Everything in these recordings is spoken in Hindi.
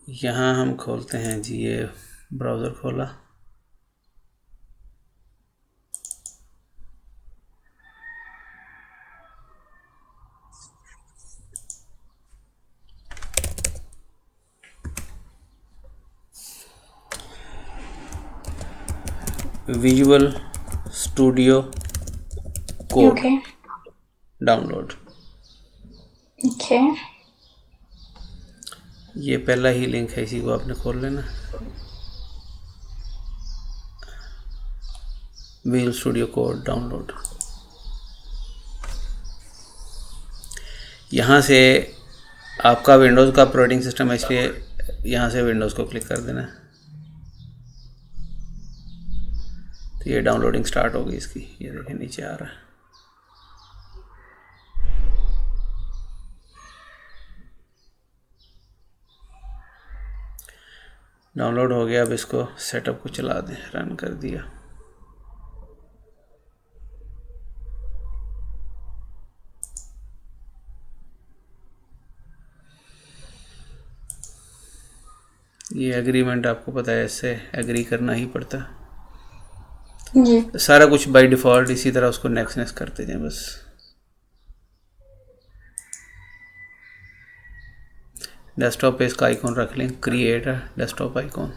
यहाँ हम खोलते हैं जी, ये ब्राउज़र खोला। Visual studio code okay. Download. Okay. ये पहला ही लिंक है, इसी को आपने खोल लेना। Visual studio code download. यहाँ से आपका विंडोज़ का ऑपरेटिंग सिस्टम है, इसलिए यहाँ से विंडोज़ को क्लिक कर देना है। तो ये डाउनलोडिंग स्टार्ट होगी इसकी, ये देखिए नीचे आ रहा है। डाउनलोड हो गया। अब इसको सेटअप को चला दें। रन कर दिया। ये एग्रीमेंट आपको पता है, इससे एग्री करना ही पड़ता है। जी। सारा कुछ बाय डिफ़ॉल्ट इसी तरह उसको नेक्स्ट नेक्स्ट करते जाएं बस। डेस्कटॉप पे इसका आइकॉन रख लें, क्रिएट डेस्कटॉप आइकॉन।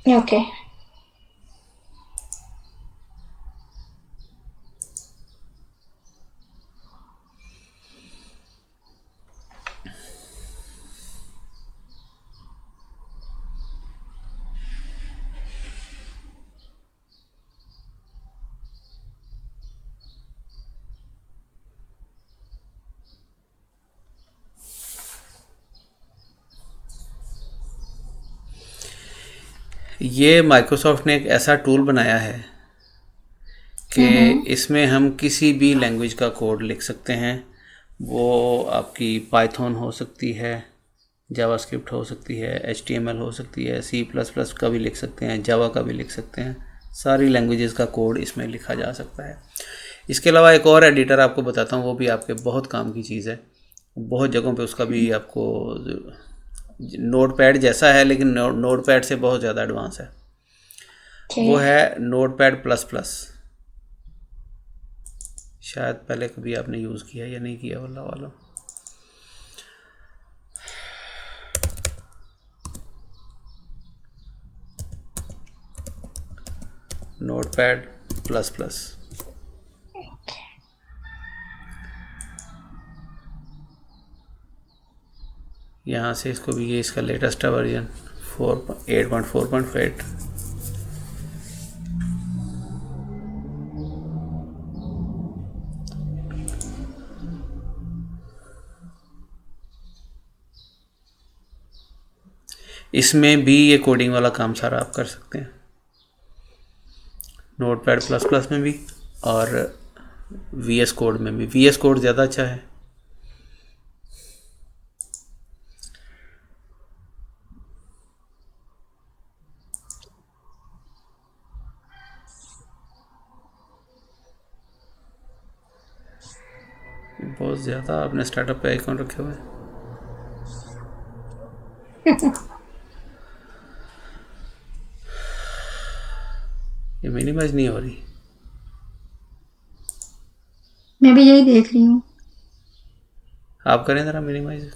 ओके। ये माइक्रोसॉफ्ट ने एक ऐसा टूल बनाया है कि इसमें हम किसी भी लैंग्वेज का कोड लिख सकते हैं। वो आपकी पाइथन हो सकती है, जावास्क्रिप्ट हो सकती है, HTML हो सकती है, C++ का भी लिख सकते हैं, जावा का भी लिख सकते हैं। सारी लैंग्वेजेस का कोड इसमें लिखा जा सकता है। इसके अलावा एक और एडिटर आपको बताता हूँ, वो भी आपके बहुत काम की चीज़ है। बहुत जगहों पे उसका भी आपको, नोटपैड जैसा है लेकिन नोटपैड से बहुत ज़्यादा एडवांस है। वो ठीक। है नोटपैड प्लस प्लस। शायद पहले कभी आपने यूज़ किया या नहीं किया वल्ला वालों। Notepad plus plus. यहाँ से इसको भी, ये इसका लेटेस्ट है वर्जन 8.4.8। इसमें भी ये कोडिंग वाला काम सारा आप कर सकते हैं, नोटपैड प्लस प्लस में भी और VS कोड में भी। VS कोड ज़्यादा अच्छा है। बहुत ज़्यादा आपने स्टार्टअप पे आइकॉन रखे हुए हैं। ये मिनिमाइज नहीं हो रही। मैं भी यही देख रही हूँ। आप करें ज़रा मिनिमाइज।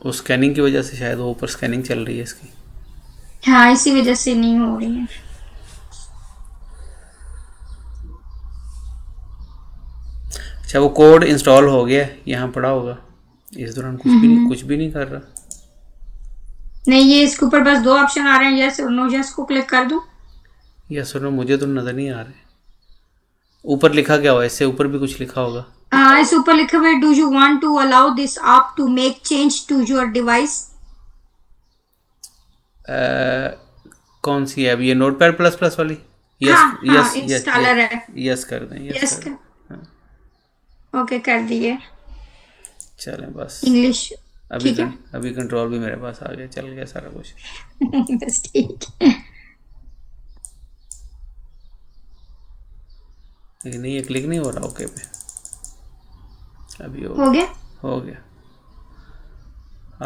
वो स्कैनिंग की वजह से शायद, वो ऊपर स्कैनिंग चल रही है इसकी। हाँ, इसी वजह से नहीं हो रही है। अच्छा, वो कोड इंस्टॉल हो गया, यहाँ पड़ा होगा। इस दौरान कुछ भी नहीं कर रहा। नहीं, ये इसके ऊपर बस दो ऑप्शन आ रहे हैं, यस और नो। यस को क्लिक कर दूं? या सुनो, मुझे तो नज़र नहीं आ रहे। ऊपर लिखा क्या हुआ? इससे ऊपर भी कुछ लिखा होगा। हाँ, इस ऊपर लिखा हुआ है, do you want to allow this app to make change to your device? कौन सी है अब? ये नोटपैड प्लस प्लस वाली? यस हाँ हाँ, यस यस इंस्टॉलर है। यस कर दें, यस यस कर कर। दें। हाँ, ओके, कर दिए। चलें बस। इंग्लिश। ठीक है। अभी कंट्रोल भी मेरे पास आ गया, चल गया सारा कुछ। बस ठीक है। लेकिन ये क्लिक नहीं हो रहा ओके पे। अभी हो गया? हो गया।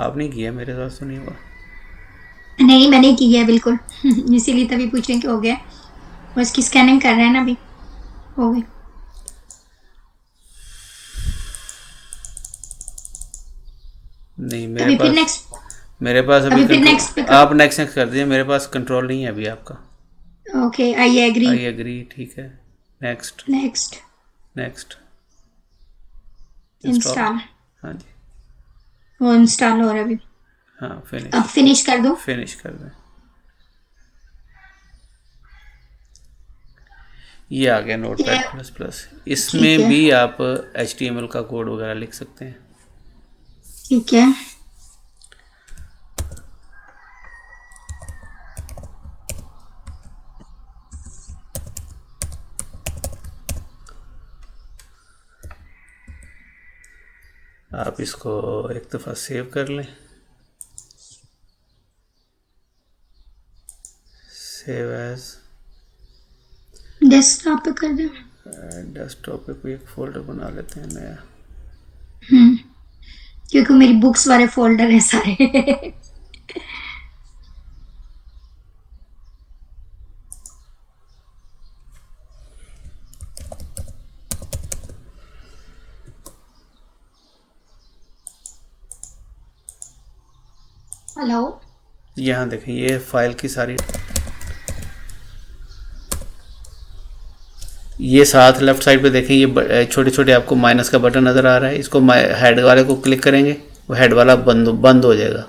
आपने किया, मेरे साथ तो नहीं हुआ। नहीं, मैंने की है बिल्कुल। इसीलिए तभी पूछ रहे हैं कि हो गया। और इसकी स्कैनिंग कर रहे हैं ना अभी। हो गई। नहीं अभी फिर नेक्स्ट। मेरे पास अभी अभी फिर कंट्रोल। नेक्स्ट पे आप नेक्स्ट कर दीजिए, मेरे पास कंट्रोल नहीं है अभी आपका। Okay, I agree. I agree, ठीक है। नेक्स्ट। नेक्स्ट। नेक्स्ट। इंस्टॉल। हाँ जी। वो इंस्टॉल हो रहा है अभी। हाँ, फिनिश। अब फिनिश कर दो। फिनिश कर दें। ये आ गया नोटपैड प्लस प्लस। इसमें ठीक है। भी आप HTML का कोड वगैरह लिख सकते हैं। ठीक है। आप इसको एक दफ़ा सेव कर लें। Save as. डेस्कटॉप पे कर दो। डेस्कटॉप पे कोई एक फोल्डर बना लेते हैं नया। क्योंकि मेरी बुक्स वाले फोल्डर है सारे। हेलो। यहाँ देखें, ये फाइल की सारी, ये साथ लेफ्ट साइड पे देखें, ये छोटे छोटे आपको माइनस का बटन नज़र आ रहा है। इसको हेड वाले को क्लिक करेंगे, वो हेड वाला बंद हो जाएगा।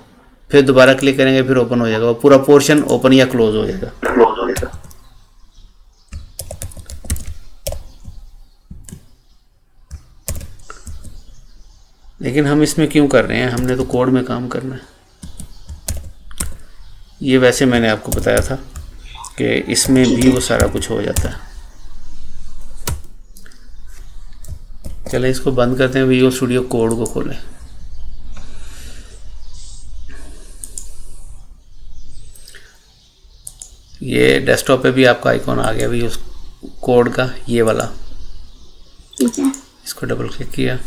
फिर दोबारा क्लिक करेंगे, फिर ओपन हो जाएगा। वो पूरा पोर्शन ओपन या क्लोज हो जाएगा। लेकिन हम इसमें क्यों कर रहे हैं? हमने तो कोड में काम करना है। ये वैसे मैंने आपको बताया था कि इसमें भी वो सारा कुछ हो जाता है। चले इसको बंद करते हैं, विजुअल स्टूडियो कोड को खोलें। ये डेस्कटॉप पे भी आपका आइकॉन आ गया विजुअल कोड का, ये वाला। ठीक है। इसको डबल क्लिक किया।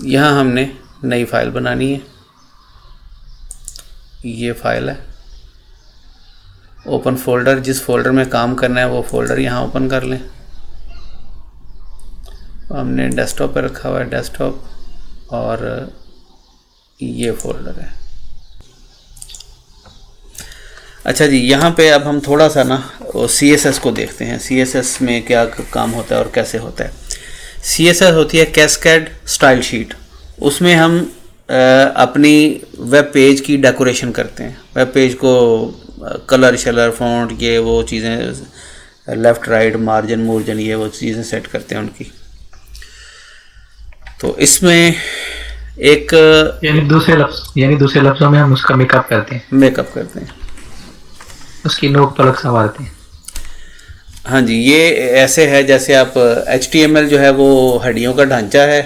यहाँ हमने नई फाइल बनानी है। ये फाइल है, ओपन फोल्डर। जिस फोल्डर में काम करना है वो फोल्डर यहाँ ओपन कर लें। हमने डेस्कटॉप पे रखा हुआ है, डेस्कटॉप, और ये फोल्डर है। अच्छा जी, यहाँ पे अब हम थोड़ा सा ना CSS को देखते हैं। CSS में क्या काम होता है और कैसे होता है। CSS होती है कैस्केड स्टाइल शीट। उसमें हम अपनी वेब पेज की डेकोरेशन करते हैं। वेब पेज को कलर शलर फॉन्ट ये वो चीज़ें, लेफ़्ट राइट मार्जिन मूर्जन ये वो चीज़ें सेट करते हैं उनकी। तो इसमें एक यानी दूसरे लफ्ज़ों में हम उसका मेकअप करते हैं, उसकी नोक पलक संवारते हैं। हाँ जी, ये ऐसे है जैसे आप HTML जो है वो हड्डियों का ढांचा है।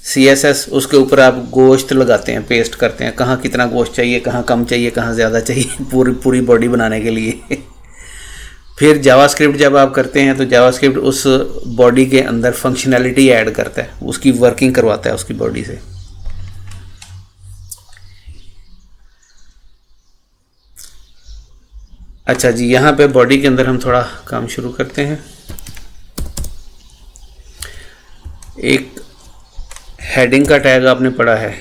CSS उसके ऊपर आप गोश्त लगाते हैं, पेस्ट करते हैं, कहाँ कितना गोश्त चाहिए, कहाँ कम चाहिए, कहाँ ज़्यादा चाहिए, पूरी बॉडी बनाने के लिए। फिर जावास्क्रिप्ट जब आप करते हैं तो जावास्क्रिप्ट उस बॉडी के अंदर फंक्शनैलिटी ऐड करता है, उसकी वर्किंग करवाता है उसकी बॉडी से। अच्छा जी, यहाँ पे बॉडी के अंदर हम थोड़ा काम शुरू करते हैं। एक हेडिंग का टैग आपने पढ़ा है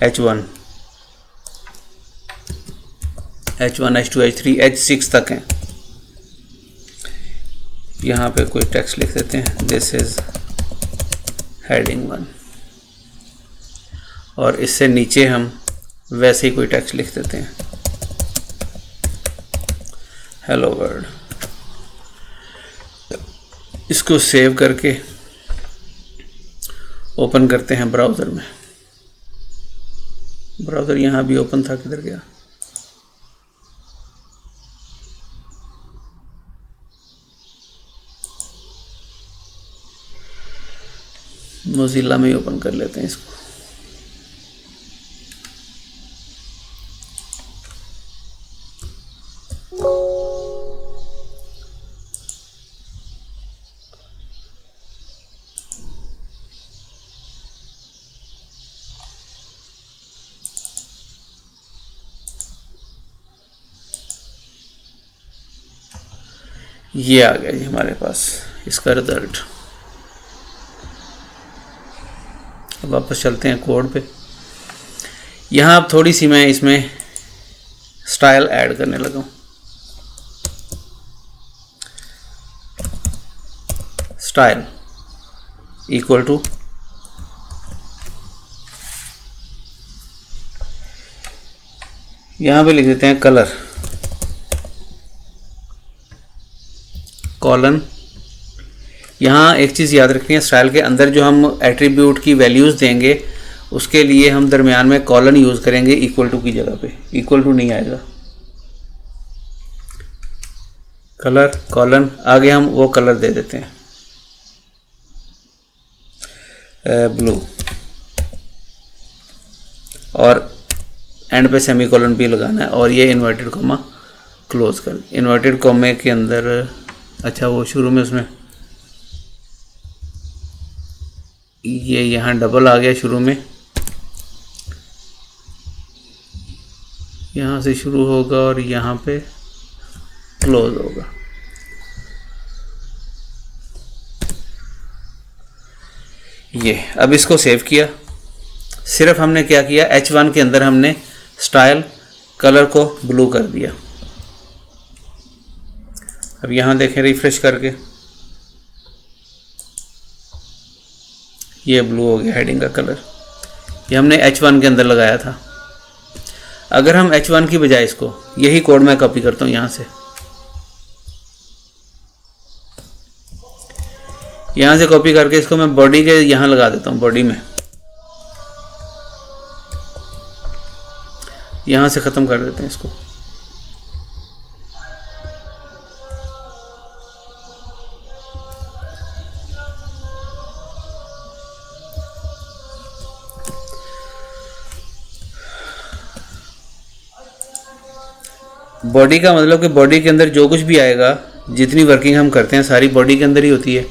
H1, H2, H3, H6 तक है। यहाँ पे कोई टेक्स्ट लिख देते हैं, दिस इज हेडिंग 1, और इससे नीचे हम वैसे ही कोई टेक्स्ट लिख देते हैं। Hello world. इसको सेव करके ओपन करते हैं ब्राउज़र में। ब्राउज़र यहाँ भी ओपन था, किधर गया? मोज़िला में ही ओपन कर लेते हैं इसको। ये आ गया जी हमारे पास इसका रिजल्ट। अब वापस चलते हैं कोड पे। यहाँ अब थोड़ी सी मैं इसमें स्टाइल ऐड करने लगा हूँ। स्टाइल इक्वल टू यहाँ पे लिख देते हैं कलर कॉलन। यहाँ एक चीज़ याद रखनी है, स्टाइल के अंदर जो हम एट्रीब्यूट की वैल्यूज़ देंगे उसके लिए हम दरमियान में कॉलन यूज़ करेंगे इक्वल टू की जगह पे। इक्वल टू नहीं आएगा, कलर कॉलन, आगे हम वो कलर दे देते हैं ब्लू, और एंड पे सेमी कॉलन भी लगाना है, और ये इन्वर्टेड कॉमा क्लोज कर। इन्वर्टेड कॉमे के अंदर अच्छा वो शुरू में उसमें ये यहाँ डबल आ गया शुरू में, यहाँ से शुरू होगा और यहाँ पे क्लोज होगा। ये अब इसको सेव किया। सिर्फ हमने क्या किया, H1 के अंदर हमने स्टाइल कलर को ब्लू कर दिया। अब यहाँ देखें रिफ्रेश करके, ये ब्लू हो गया हेडिंग का कलर। ये हमने H1 के अंदर लगाया था। अगर हम H1 की बजाय इसको, यही कोड मैं कॉपी करता हूँ यहाँ से कॉपी करके इसको मैं बॉडी के यहाँ लगा देता हूँ। बॉडी में यहाँ से ख़त्म कर देते हैं इसको। बॉडी का मतलब कि बॉडी के अंदर जो कुछ भी आएगा, जितनी वर्किंग हम करते हैं सारी बॉडी के अंदर ही होती है,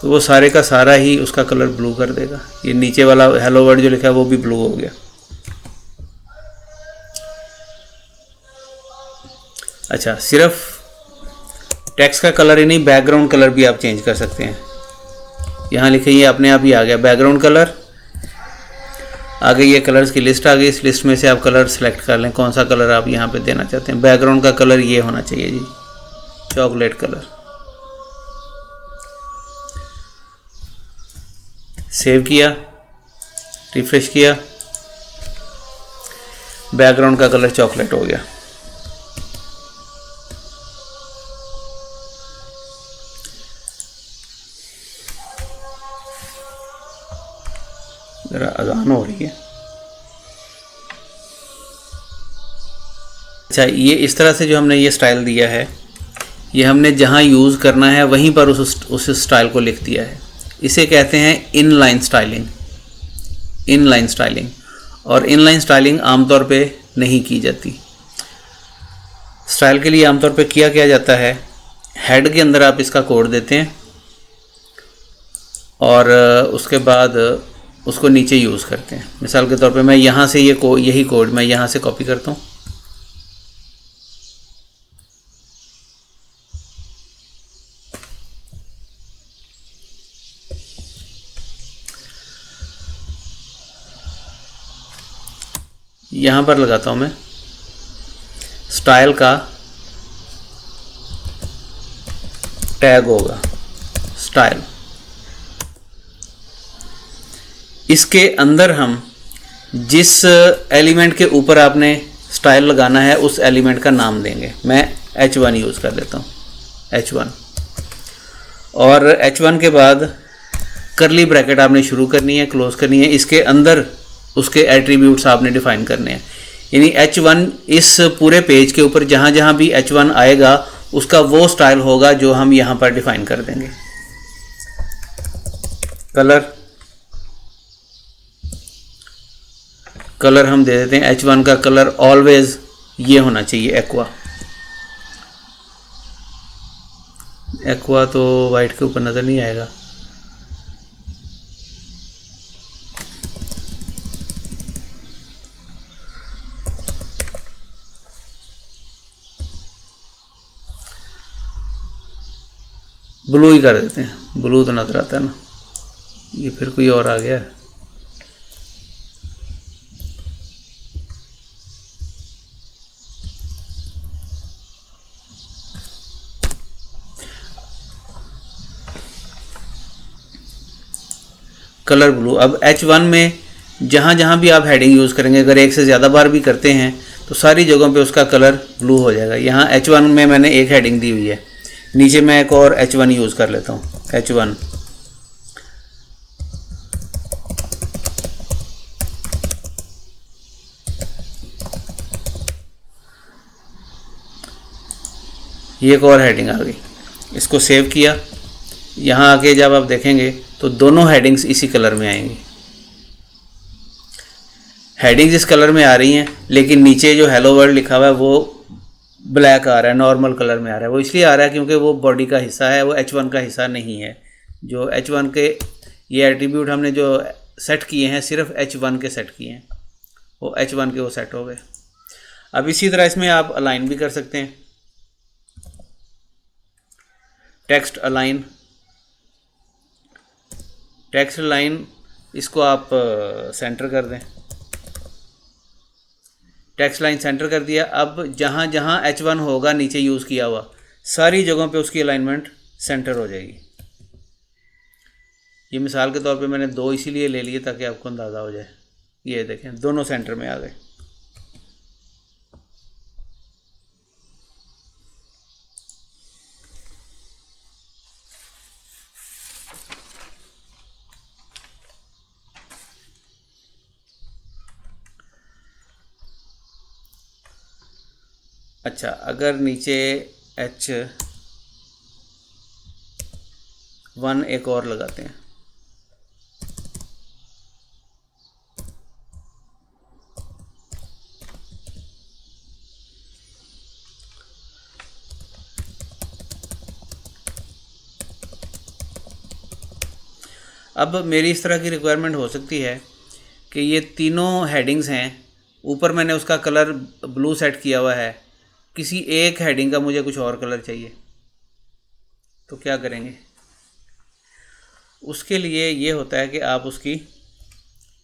तो वो सारे का सारा ही उसका कलर ब्लू कर देगा। ये नीचे वाला हेलो वर्ड जो लिखा है वो भी ब्लू हो गया। अच्छा, सिर्फ टेक्स्ट का कलर ही नहीं, बैकग्राउंड कलर भी आप चेंज कर सकते हैं। यहाँ लिखे ये अपने आप ही आ गया बैकग्राउंड कलर। आगे ये कलर्स की लिस्ट आ गई। इस लिस्ट में से आप कलर सेलेक्ट कर लें, कौन सा कलर आप यहाँ पे देना चाहते हैं। बैकग्राउंड का कलर ये होना चाहिए जी, चॉकलेट कलर। सेव किया, रिफ्रेश किया, बैकग्राउंड का कलर चॉकलेट हो गया। जरा अजान हो रही है। अच्छा, ये इस तरह से जो हमने ये स्टाइल दिया है, ये हमने जहाँ यूज़ करना है वहीं पर उस स्टाइल को लिख दिया है। इसे कहते हैं इनलाइन स्टाइलिंग। इनलाइन स्टाइलिंग, और इनलाइन स्टाइलिंग आमतौर पे नहीं की जाती। स्टाइल के लिए आमतौर पे क्या जाता है, हेड के अंदर आप इसका कोड देते हैं और उसके बाद उसको नीचे यूज़ करते हैं। मिसाल के तौर पे मैं यहाँ से यही कोड मैं यहाँ से कॉपी करता हूँ, यहाँ पर लगाता हूँ मैं स्टाइल का टैग होगा स्टाइल। इसके अंदर हम जिस एलिमेंट के ऊपर आपने स्टाइल लगाना है उस एलिमेंट का नाम देंगे। मैं H1 यूज़ कर लेता हूँ, H1। और H1 के बाद करली ब्रैकेट आपने शुरू करनी है, क्लोज करनी है, इसके अंदर उसके एट्रीब्यूट्स आपने डिफाइन करने हैं। यानी H1 इस पूरे पेज के ऊपर जहाँ जहाँ भी H1 आएगा उसका वो स्टाइल होगा जो हम यहाँ पर डिफाइन कर देंगे। कलर हम दे देते हैं, H1 का कलर ऑलवेज ये होना चाहिए, एक्वा तो वाइट के ऊपर नज़र नहीं आएगा। ब्लू ही कर देते हैं, ब्लू तो नज़र आता है ना। ये फिर कोई और आ गया। Colour blue. अब H1 में जहाँ जहाँ भी आप हेडिंग यूज़ करेंगे, अगर एक से ज़्यादा बार भी करते हैं तो सारी जगहों पे उसका कलर ब्लू हो जाएगा। यहाँ H1 में मैंने एक हेडिंग दी हुई है, नीचे मैं एक और H1 यूज़ कर लेता हूँ, H1। ये एक और हेडिंग आ गई, इसको सेव किया। यहाँ आके जब आप देखेंगे तो दोनों हेडिंग्स इसी कलर में आएंगी। हेडिंग्स इस कलर में आ रही हैं, लेकिन नीचे जो हेलो वर्ल्ड लिखा हुआ है वो ब्लैक आ रहा है, नॉर्मल कलर में आ रहा है। वो इसलिए आ रहा है क्योंकि वो बॉडी का हिस्सा है, वो H1 का हिस्सा नहीं है। जो H1 के ये एट्रीब्यूट हमने जो सेट किए हैं सिर्फ H1 के सेट किए हैं, वो H1 के वो सेट हो गए। अब इसी तरह इसमें आप अलाइन भी कर सकते हैं, टेक्स्ट अलाइन। टेक्स्ट लाइन इसको आप सेंटर कर दें, टेक्स्ट लाइन सेंटर कर दिया। अब जहाँ जहाँ H1 होगा नीचे यूज़ किया हुआ, सारी जगहों पे उसकी अलाइनमेंट सेंटर हो जाएगी। ये मिसाल के तौर पे मैंने 2 इसीलिए ले लिए ताकि आपको अंदाज़ा हो जाए। ये देखें, दोनों सेंटर में आ गए। अच्छा, अगर नीचे H1 एक और लगाते हैं, अब मेरी इस तरह की रिक्वायरमेंट हो सकती है कि ये तीनों हेडिंग्स हैं, ऊपर मैंने उसका कलर ब्लू सेट किया हुआ है, किसी एक हेडिंग का मुझे कुछ और कलर चाहिए, तो क्या करेंगे? उसके लिए ये होता है कि आप उसकी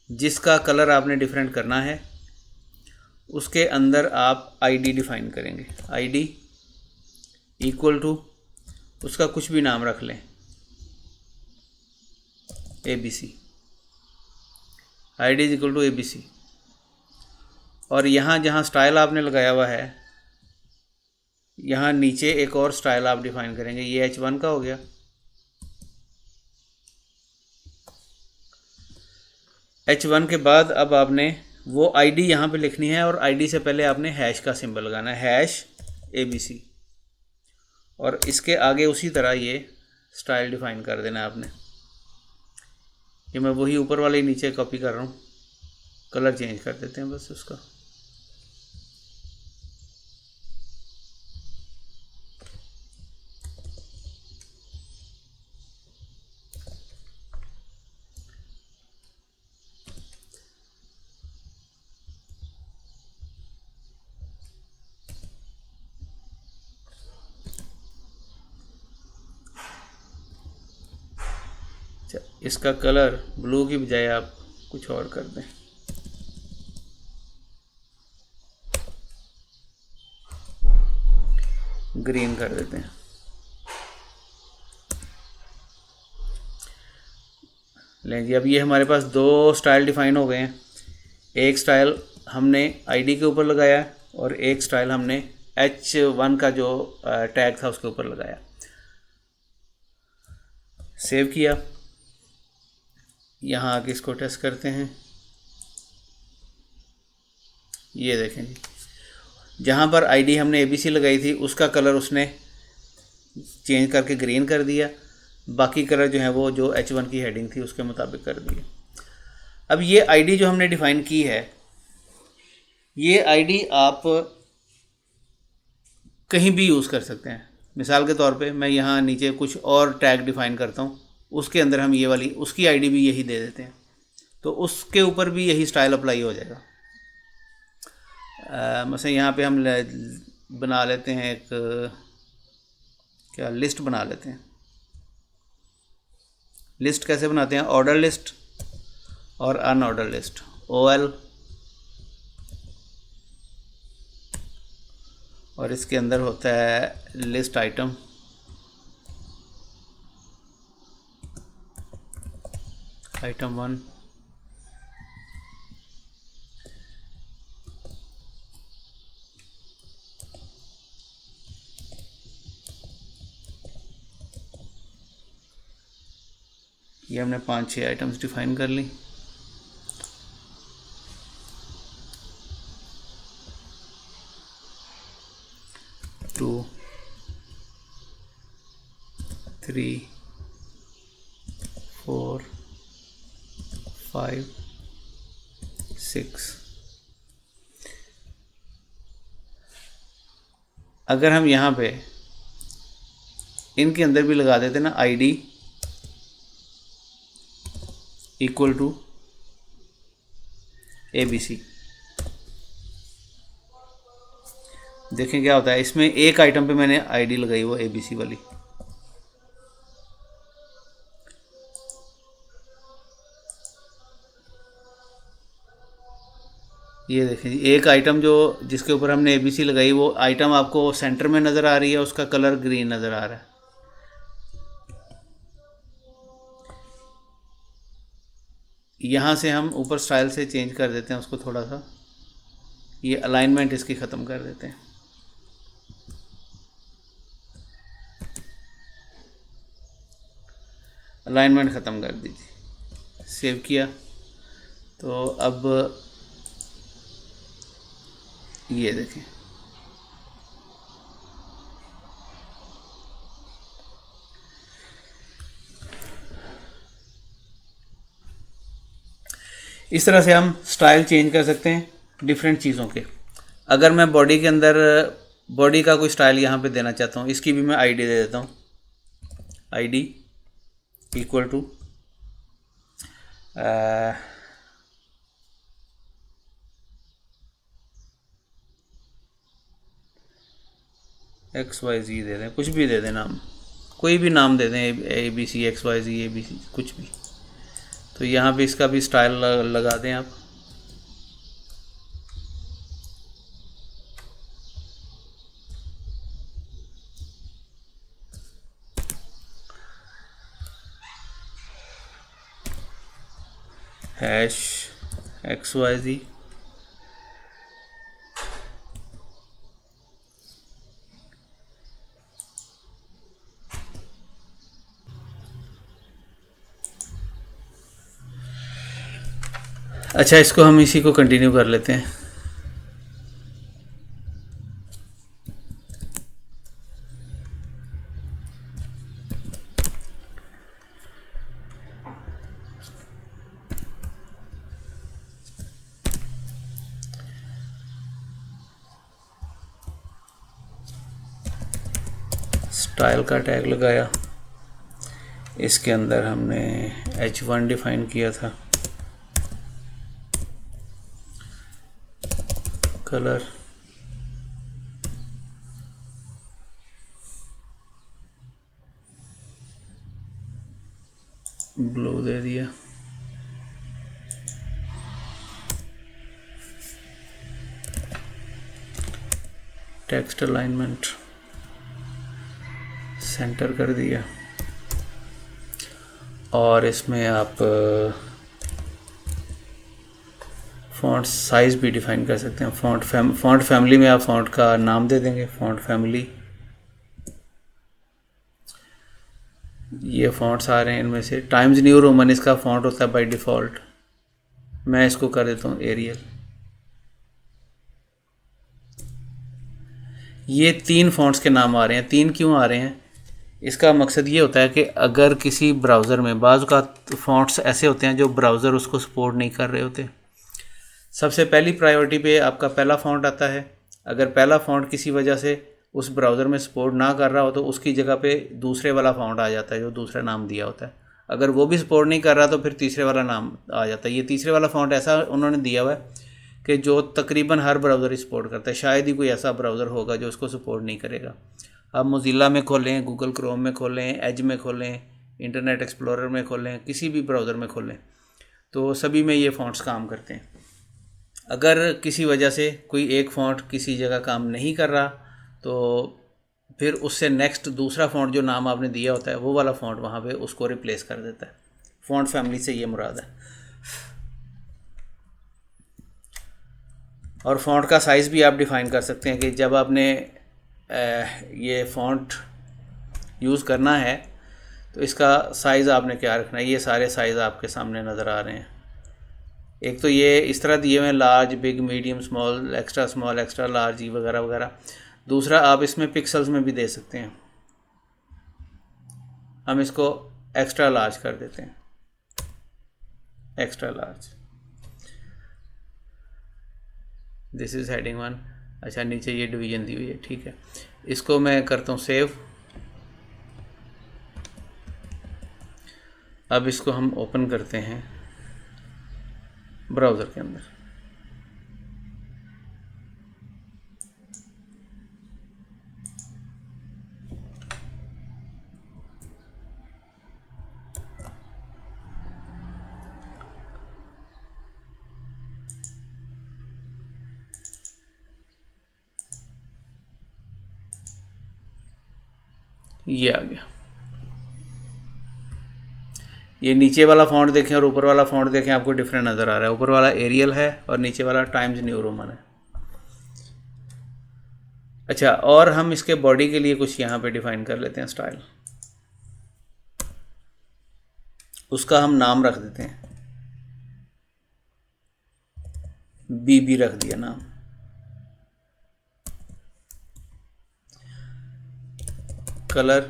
जिसका कलर आपने डिफरेंट करना है उसके अंदर आप आईडी डिफ़ाइन करेंगे। आईडी इक्वल टू उसका कुछ भी नाम रख लें, ABC। ID is equal to ABC। और यहाँ जहाँ स्टाइल आपने लगाया हुआ है, यहाँ नीचे एक और स्टाइल आप डिफाइन करेंगे। ये H1 का हो गया। H1 के बाद अब आपने वो आईडी यहाँ पे लिखनी है और आईडी से पहले आपने हैश का सिंबल लगाना है, #ABC। और इसके आगे उसी तरह ये स्टाइल डिफाइन कर देना है आपने। ये मैं वही ऊपर वाले नीचे कॉपी कर रहा हूँ, कलर चेंज कर देते हैं बस उसका। इसका कलर ब्लू की बजाय आप कुछ और कर दें। ग्रीन कर देते हैं। लें जी, अब ये हमारे पास 2 स्टाइल डिफाइन हो गए हैं। एक स्टाइल हमने आईडी के ऊपर लगाया और एक स्टाइल हमने H1 का जो टैग था उसके ऊपर लगाया, सेव किया। यहाँ आके इसको टेस्ट करते हैं। ये देखें जी, जहाँ पर आईडी हमने ABC लगाई थी उसका कलर उसने चेंज करके ग्रीन कर दिया, बाकी कलर जो है वो जो H1 की हेडिंग थी उसके मुताबिक कर दिया। अब ये आईडी जो हमने डिफ़ाइन की है, ये आईडी आप कहीं भी यूज़ कर सकते हैं। मिसाल के तौर पे मैं यहाँ नीचे कुछ और टैग डिफ़ाइन करता हूँ, उसके अंदर हम ये वाली उसकी आईडी भी यही दे देते हैं, तो उसके ऊपर भी यही स्टाइल अप्लाई हो जाएगा। मसलन यहाँ पे हम बना लेते हैं एक क्या लिस्ट बना लेते हैं। लिस्ट कैसे बनाते हैं? ऑर्डर लिस्ट और अनऑर्डर लिस्ट, OL, और इसके अंदर होता है लिस्ट आइटम, आइटम 1, ये हमने 5-6 आइटम्स डिफाइन कर ली। टू 3 4 5 6। अगर हम यहाँ पे इनके अंदर भी लगा देते ना ID इक्वल टू ABC, देखें क्या होता है। इसमें एक आइटम पे मैंने ID लगाई वो ABC वाली, ये देखें जी, एक आइटम जो जिसके ऊपर हमने ABC लगाई वो आइटम आपको सेंटर में नज़र आ रही है, उसका कलर ग्रीन नज़र आ रहा है। यहाँ से हम ऊपर स्टाइल से चेंज कर देते हैं उसको थोड़ा सा, ये अलाइनमेंट इसकी ख़त्म कर देते हैं। अलाइनमेंट ख़त्म कर दीजिए, सेव किया। तो अब ये देखें, इस तरह से हम स्टाइल चेंज कर सकते हैं डिफरेंट चीज़ों के। अगर मैं बॉडी के अंदर बॉडी का कोई स्टाइल यहाँ पे देना चाहता हूँ, इसकी भी मैं ID दे देता हूँ, ID इक्वल टू XYZ दे दें, कुछ भी दे दें नाम, कोई भी नाम दे दें, ABC XYZ ABC कुछ भी। तो यहाँ पे इसका भी स्टाइल लगा दें आप। #XYZ अच्छा, इसको हम इसी को कंटिन्यू कर लेते हैं। स्टाइल का टैग लगाया, इसके अंदर हमने H1 डिफाइन किया था, कलर ब्लू दे दिया, टेक्स्ट अलाइनमेंट सेंटर कर दिया, और इसमें आप फ़ॉन्ट साइज़ भी डिफ़ाइन कर सकते हैं। फ़ॉन्ट फैमिली में आप फ़ॉन्ट का नाम दे देंगे, फ़ॉन्ट फैमिली। ये फ़ॉन्ट्स आ रहे हैं इनमें से। टाइम्स न्यू रोमन इसका फ़ॉन्ट होता है बाय डिफ़ॉल्ट। मैं इसको कर देता हूँ एरियल। ये 3 फ़ॉन्ट्स के नाम आ रहे हैं। 3 क्यों आ रहे हैं? इसका मकसद ये होता है कि अगर किसी ब्राउज़र में बाज़ का फ़ॉन्ट्स ऐसे होते हैं जो ब्राउज़र उसको सपोर्ट नहीं कर रहे होते, सबसे पहली प्रायोरिटी पे आपका पहला फ़ॉन्ट आता है। अगर पहला फ़ॉन्ट किसी वजह से उस ब्राउज़र में सपोर्ट ना कर रहा हो तो उसकी जगह पे दूसरे वाला फ़ॉन्ट आ जाता है जो दूसरा नाम दिया होता है। अगर वो भी सपोर्ट नहीं कर रहा तो फिर तीसरे वाला नाम आ जाता है। ये तीसरे वाला फ़ॉन्ट ऐसा उन्होंने दिया हुआ है कि जो तकरीबन हर ब्राउज़र ही सपोर्ट करता है। शायद ही कोई ऐसा ब्राउज़र होगा जो उसको सपोर्ट नहीं करेगा। आप मोज़िला में खोलें, गूगल क्रोम में खोलें, एज में खोलें, इंटरनेट एक्सप्लोरर में खोलें, किसी भी ब्राउज़र में खोलें, तो सभी में ये फ़ॉन्ट्स काम करते हैं। अगर किसी वजह से कोई एक फ़ॉन्ट किसी जगह काम नहीं कर रहा तो फिर उससे नेक्स्ट दूसरा फ़ॉन्ट जो नाम आपने दिया होता है वो वाला फ़ॉन्ट वहाँ पे उसको रिप्लेस कर देता है। फ़ॉन्ट फैमिली से ये मुराद है। और फ़ॉन्ट का साइज़ भी आप डिफ़ाइन कर सकते हैं कि जब आपने ये फ़ॉन्ट यूज़ करना है तो इसका साइज़ आपने क्या रखना है। ये सारे साइज़ आपके सामने नज़र आ रहे हैं। एक तो ये इस तरह दिए हुए हैं, large, big, medium, small, extra large, ई वगैरह वगैरह। दूसरा आप इसमें पिक्सल्स में भी दे सकते हैं। हम इसको एक्स्ट्रा लार्ज कर देते हैं, extra large. This is heading 1। अच्छा, नीचे ये डिवीज़न दी हुई है, ठीक है। इसको मैं करता हूँ सेव। अब इसको हम ओपन करते हैं ब्राउज़र के अंदर। ये आ गया। ये नीचे वाला फ़ॉन्ट देखें और ऊपर वाला फ़ॉन्ट देखें, आपको डिफरेंट नज़र आ रहा है। ऊपर वाला एरियल है और नीचे वाला टाइम्स न्यू रोमन है। अच्छा, और हम इसके बॉडी के लिए कुछ यहाँ पे डिफ़ाइन कर लेते हैं स्टाइल। उसका हम नाम रख देते हैं, बीबी रख दिया नाम। कलर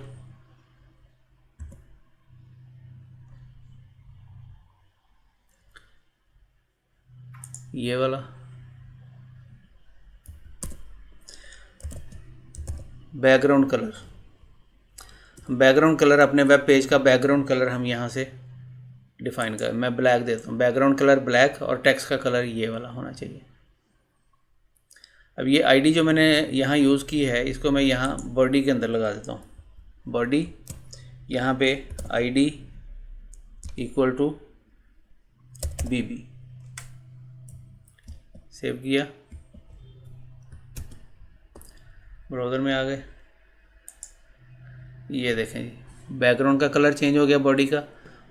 ये वाला। बैकग्राउंड कलर अपने वेब पेज का बैकग्राउंड कलर हम यहाँ से डिफ़ाइन कर। मैं ब्लैक देता हूँ, बैकग्राउंड कलर ब्लैक, और टेक्स्ट का कलर ये वाला होना चाहिए। अब ये आईडी जो मैंने यहाँ यूज़ की है इसको मैं यहाँ बॉडी के अंदर लगा देता हूँ। बॉडी, यहाँ पे ID equal to BB. Save किया, ब्राउज़र में आ गए। ये देखें जी, बैकग्राउंड का कलर चेंज हो गया बॉडी का,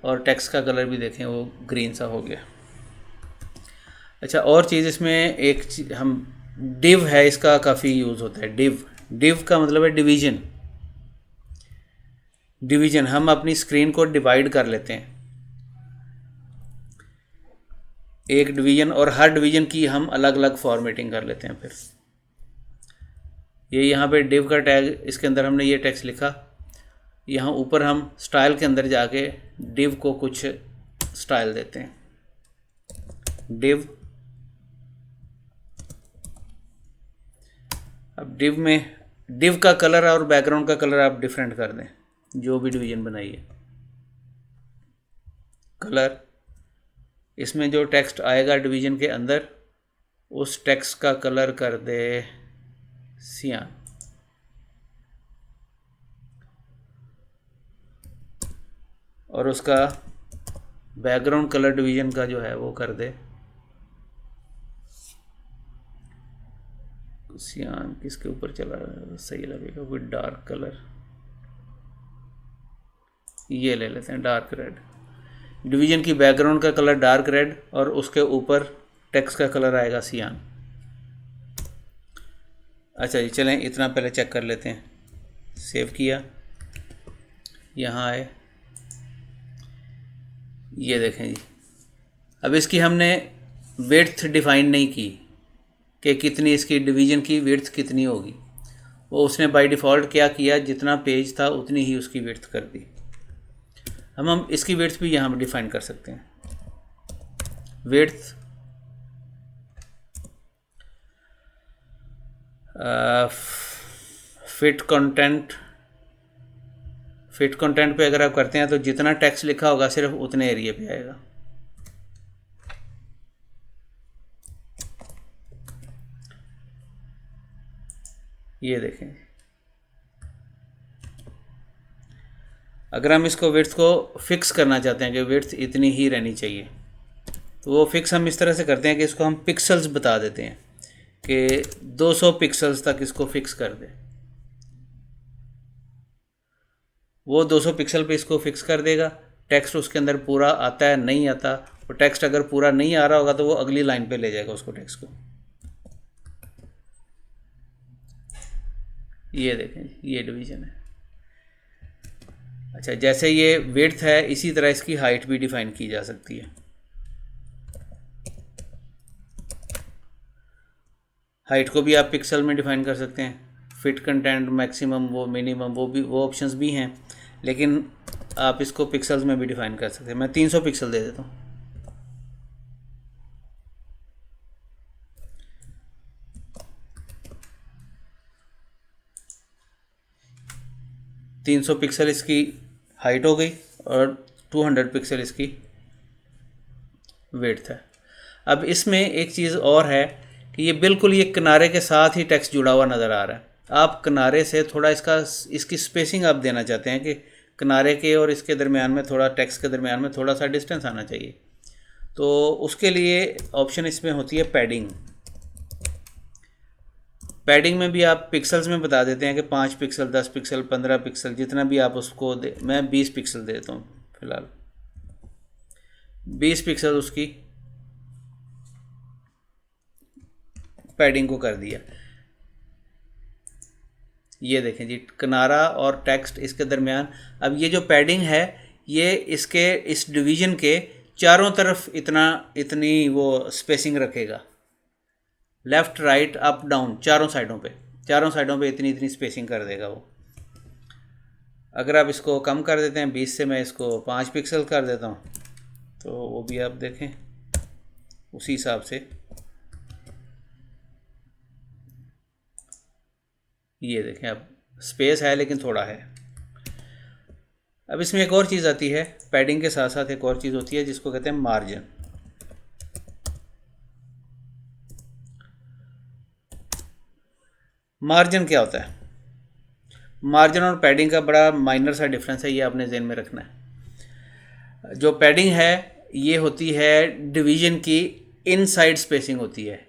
और टेक्स्ट का कलर भी देखें वो ग्रीन सा हो गया। अच्छा, और चीज़ इसमें एक हम डिव है, इसका काफ़ी यूज़ होता है। डिव का मतलब है डिवीजन। हम अपनी स्क्रीन को डिवाइड कर लेते हैं, एक डिवीजन, और हर डिवीजन की हम अलग अलग फॉर्मेटिंग कर लेते हैं। फिर ये यहाँ पे डिव का टैग, इसके अंदर हमने ये टेक्स्ट लिखा। यहाँ ऊपर हम स्टाइल के अंदर जाके डिव को कुछ स्टाइल देते हैं। डिव, अब डिव का कलर और बैकग्राउंड का कलर आप डिफरेंट कर दें, जो भी डिवीजन बनाइए। कलर, इसमें जो टेक्स्ट आएगा डिवीजन के अंदर उस टेक्स्ट का कलर कर दे सियान। और उसका बैकग्राउंड कलर डिवीजन का जो है वो कर दे सियान। किसके ऊपर चला सही लगेगा, कोई डार्क कलर, ये ले लेते हैं डार्क रेड। डिवीजन की बैकग्राउंड का कलर डार्क रेड और उसके ऊपर टेक्स्ट का कलर आएगा सियान। अच्छा जी, चलें इतना पहले चेक कर लेते हैं। सेव किया, यहाँ आए, ये देखें जी। अब इसकी हमने विड्थ डिफ़ाइन नहीं की कि कितनी इसकी डिवीज़न की विड्थ कितनी होगी। वो उसने बाय डिफ़ॉल्ट क्या किया, जितना पेज था उतनी ही उसकी विड्थ कर दी। हम इसकी विड्थ भी यहाँ डिफ़ाइन कर सकते हैं। विड्थ फिट कंटेंट पे अगर आप करते हैं तो जितना टेक्स्ट लिखा होगा सिर्फ उतने एरिया पे आएगा। ये देखें, अगर हम इसको विड्थ को फिक्स करना चाहते हैं कि विड्थ इतनी ही रहनी चाहिए, तो वो फिक्स हम इस तरह से करते हैं कि इसको हम पिक्सल्स बता देते हैं कि 200 पिक्सल्स तक इसको फिक्स कर दे। वो 200 पिक्सल पे इसको फिक्स कर देगा। टेक्स्ट उसके अंदर पूरा आता है नहीं आता, और टेक्स्ट अगर पूरा नहीं आ रहा होगा तो वो अगली लाइन पे ले जाएगा उसको, टेक्स्ट को। ये देखें, ये डिवीज़न है। अच्छा, जैसे ये विड्थ है इसी तरह इसकी हाइट भी डिफाइन की जा सकती है। हाइट को भी आप पिक्सल में डिफाइन कर सकते हैं। फिट कंटेंट, मैक्सिमम, वो मिनिमम, वो ऑप्शंस भी हैं, लेकिन आप इसको पिक्सल्स में भी डिफाइन कर सकते हैं। मैं 300 पिक्सल दे देता हूँ। तीन 300 पिक्सल इसकी हाइट हो गई और 200 पिक्सल इसकी विड्थ है। अब इसमें एक चीज़ और है कि ये बिल्कुल ये किनारे के साथ ही टेक्स्ट जुड़ा हुआ नज़र आ रहा है। आप किनारे से थोड़ा इसकी स्पेसिंग आप देना चाहते हैं कि किनारे के और इसके दरमियान में थोड़ा, टेक्स्ट के दरमियान में थोड़ा सा डिस्टेंस आना चाहिए। तो उसके लिए ऑप्शन इसमें होती है पैडिंग। पैडिंग में भी आप पिक्सल्स में बता देते हैं कि 5 पिक्सल, 10 पिक्सल, 15 पिक्सल, जितना भी आप उसको दे। मैं 20 पिक्सल दे देता हूँ फिलहाल। 20 पिक्सल उसकी पैडिंग को कर दिया। ये देखें जी, किनारा और टेक्स्ट इसके दरमियान। अब ये जो पैडिंग है ये इसके इस डिवीज़न के चारों तरफ इतनी वो स्पेसिंग रखेगा। लेफ़्ट, राइट, अप, डाउन, चारों साइडों पे इतनी स्पेसिंग कर देगा वो। अगर आप इसको कम कर देते हैं 20 से, मैं इसको 5 पिक्सल कर देता हूँ, तो वो भी आप देखें उसी हिसाब से। ये देखें, अब स्पेस है लेकिन थोड़ा है। अब इसमें एक और चीज़ आती है, पैडिंग के साथ साथ एक और चीज़ होती है जिसको कहते हैं मार्जिन। मार्जिन क्या होता है? मार्जिन और पैडिंग का बड़ा माइनर सा डिफरेंस है, ये आपने ज़हन में रखना है। जो पैडिंग है ये होती है डिवीज़न की इनसाइड स्पेसिंग होती है,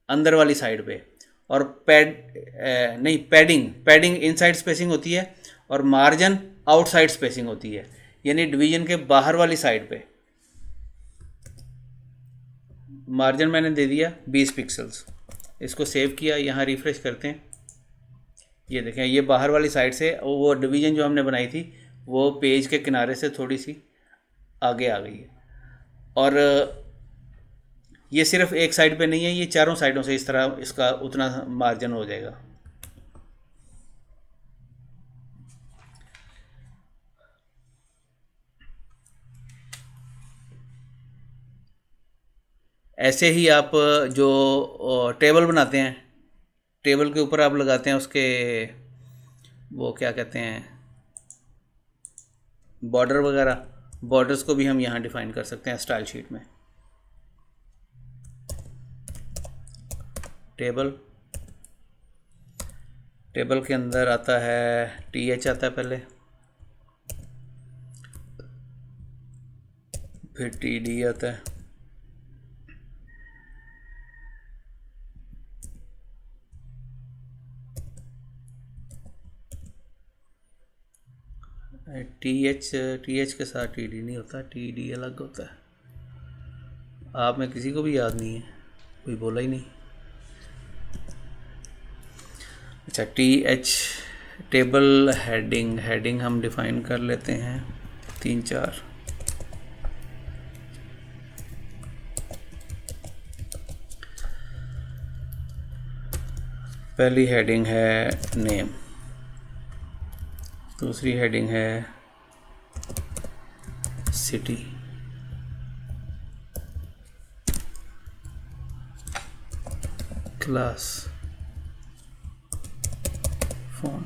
अंदर वाली साइड पे। और पैडिंग इनसाइड स्पेसिंग होती है और मार्जिन आउटसाइड स्पेसिंग होती है, यानी डिवीज़न के बाहर वाली साइड पे। मार्जिन मैंने दे दिया 20 पिक्सल्स। इसको सेव किया, यहाँ रिफ्रेश करते हैं। ये देखें, ये बाहर वाली साइड से वो डिवीज़न जो हमने बनाई थी वो पेज के किनारे से थोड़ी सी आगे आ गई है। और ये सिर्फ एक साइड पे नहीं है, ये चारों साइडों से इस तरह इसका उतना मार्जिन हो जाएगा। ऐसे ही आप जो टेबल बनाते हैं, टेबल के ऊपर आप लगाते हैं उसके वो क्या कहते हैं, बॉर्डर वगैरह। बॉर्डर्स को भी हम यहाँ डिफाइन कर सकते हैं स्टाइल शीट में। टेबल के अंदर आता है TH आता है पहले, फिर TD आता है, TH के साथ TD नहीं होता, TD अलग होता है। आप में किसी को भी याद नहीं है। कोई बोला ही नहीं। अच्छा, TH टेबल हेडिंग हम डिफाइन कर लेते हैं 3-4। पहली हेडिंग है नेम, दूसरी हेडिंग है सिटी, क्लास, फोन।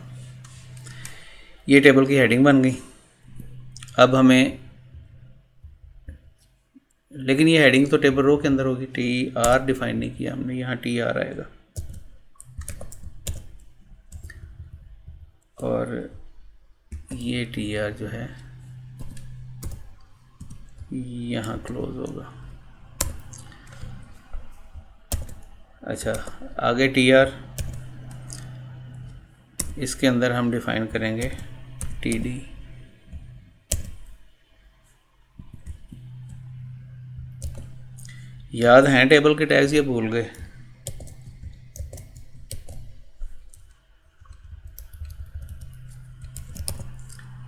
ये टेबल की हेडिंग बन गई। अब हमें, लेकिन ये हेडिंग तो टेबल रो के अंदर होगी, TR डिफाइन नहीं किया हमने, यहाँ TR आएगा। और ये TR जो है यहाँ क्लोज होगा। अच्छा, आगे TR, इसके अंदर हम डिफाइन करेंगे TD। याद हैं टेबल के टैग्स या भूल गए?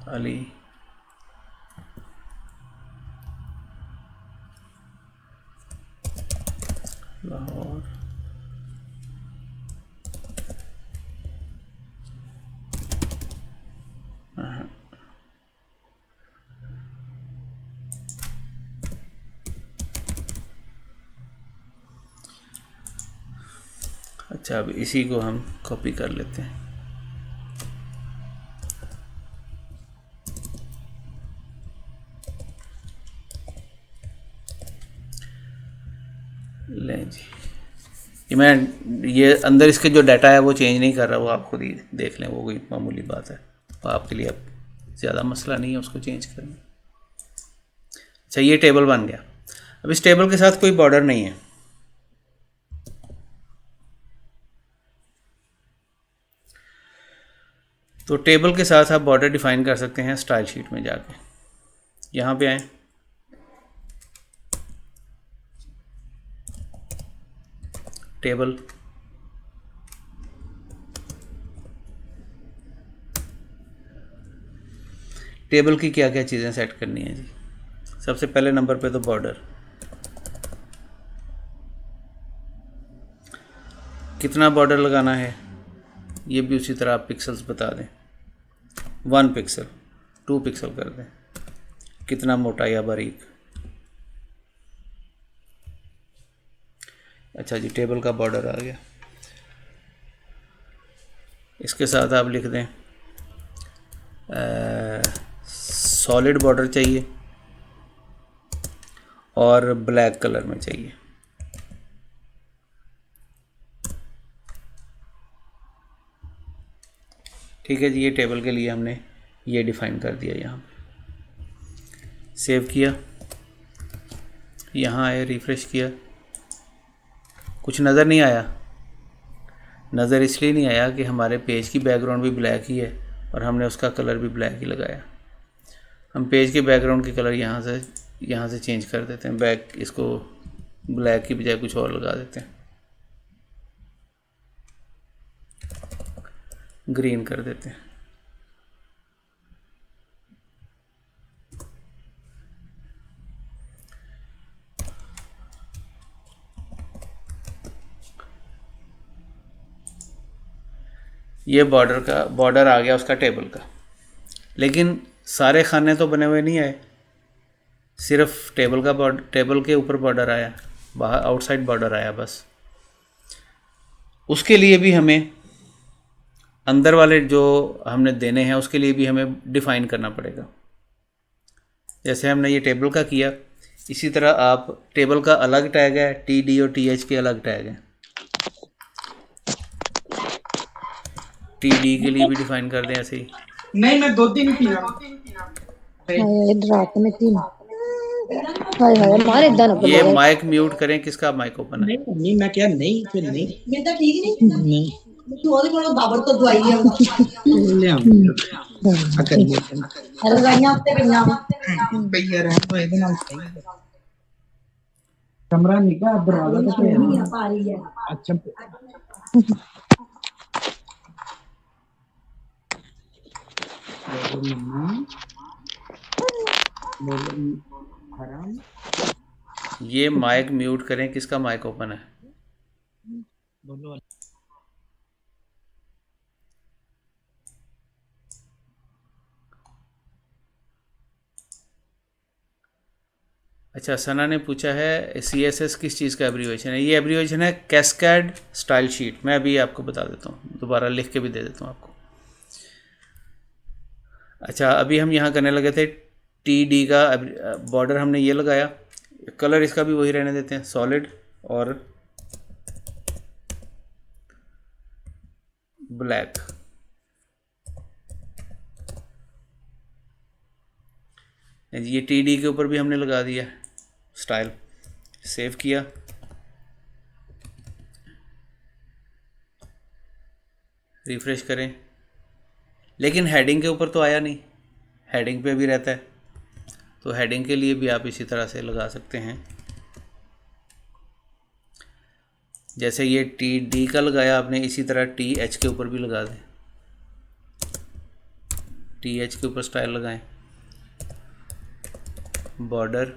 अली, लाहौर, अच्छा, अब इसी को हम कॉपी कर लेते हैं। लें जी, ये अंदर इसके जो डाटा है वो चेंज नहीं कर रहा, वो आप खुद ही देख लें, वो कोई मामूली बात है, वो आपके लिए अब ज़्यादा मसला नहीं है उसको चेंज करना। अच्छा, ये टेबल बन गया। अब इस टेबल के साथ कोई बॉर्डर नहीं है, तो टेबल के साथ आप बॉर्डर डिफाइन कर सकते हैं स्टाइल शीट में जाके। यहाँ पे आए, टेबल, टेबल की क्या क्या चीज़ें सेट करनी है जी। सबसे पहले नंबर पे तो बॉर्डर, कितना बॉर्डर लगाना है ये भी उसी तरह आप पिक्सल्स बता दें, 1 पिक्सल, 2 पिक्सल कर दें, कितना मोटा या बारीक। अच्छा जी, टेबल का बॉर्डर आ गया। इसके साथ आप लिख दें सॉलिड बॉर्डर चाहिए और ब्लैक कलर में चाहिए। ठीक है जी, ये टेबल के लिए हमने ये डिफ़ाइन कर दिया। यहाँ सेव किया, यहाँ आए, रिफ़्रेश किया, कुछ नज़र नहीं आया। नज़र इसलिए नहीं आया कि हमारे पेज की बैकग्राउंड भी ब्लैक ही है और हमने उसका कलर भी ब्लैक ही लगाया। हम पेज के बैकग्राउंड की कलर यहाँ से चेंज कर देते हैं, बैक इसको ब्लैक की बजाय कुछ और लगा देते हैं, ग्रीन कर देते हैं। ये बॉर्डर आ गया उसका टेबल का, लेकिन सारे खाने तो बने हुए नहीं आए, सिर्फ टेबल के ऊपर बॉर्डर आया, बाहर आउटसाइड बॉर्डर आया बस। उसके लिए भी हमें अंदर वाले जो हमने देने हैं उसके लिए भी हमें डिफ़ाइन करना पड़ेगा। जैसे हमने ये टेबल का किया, इसी तरह आप टेबल का अलग टैग है, TD और TH के अलग टैग हैं। TD के लिए भी डिफ़ाइन कर दें ऐसे ही। नहीं, मैं 2 दिन पी रहा रात में 3। हाय हाय मार इधर ना ये माइक म्यूट करें, किसका माइक ओपन है? नहीं, मैं क्या नहीं, फिर नहीं मैं तो ठीक नहीं तू ਉਹਦੇ ਕੋਲੋਂ ਬਾਬਰ ਤੋਂ ਦਵਾਈ ਲਿਆ दवाइयां ਉੱਤੇ ਪਈਆਂ ਭਈਆ ਰਹਿ ਇਹਦੇ ਨਾਲ ਸਹੀ कमरा निका दरवाजा तो नहीं आ पा रही है। अच्छा बोलो मम्मी, बोलो हराम। ये माइक म्यूट करें, किसका माइक ओपन है? बोलो अच्छा, सना ने पूछा है CSS किस चीज़ का एब्रीवेशन है? ये एब्रीवेशन है कैस्केड स्टाइल शीट। मैं अभी आपको बता देता हूँ, दोबारा लिख के भी दे देता हूँ आपको। अच्छा, अभी हम यहाँ करने लगे थे TD का बॉर्डर हमने ये लगाया, कलर इसका भी वही रहने देते हैं, सॉलिड और ब्लैक। ये TD के ऊपर भी हमने लगा दिया स्टाइल। सेव किया, रिफ्रेश करें, लेकिन हेडिंग के ऊपर तो आया नहीं, हेडिंग पे भी रहता है। तो हेडिंग के लिए भी आप इसी तरह से लगा सकते हैं। जैसे ये TD का लगाया आपने, इसी तरह TH के ऊपर भी लगा दें। TH के ऊपर स्टाइल लगाएं, border,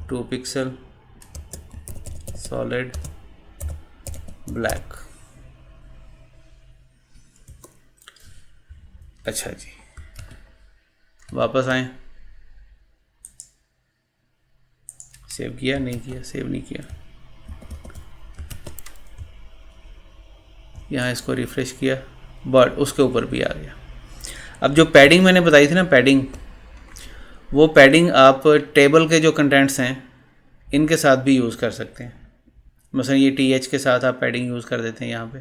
to pixel, solid, black. अच्छा जी, वापस आए। सेव किया? नहीं किया, सेव नहीं किया। यहाँ इसको रिफ्रेश किया, बट उसके ऊपर भी आ गया। अब जो पैडिंग मैंने बताई थी ना, पैडिंग, वो पैडिंग आप टेबल के जो कंटेंट्स हैं इनके साथ भी यूज़ कर सकते हैं। मसलन ये TH के साथ आप पैडिंग यूज़ कर देते हैं यहाँ पे,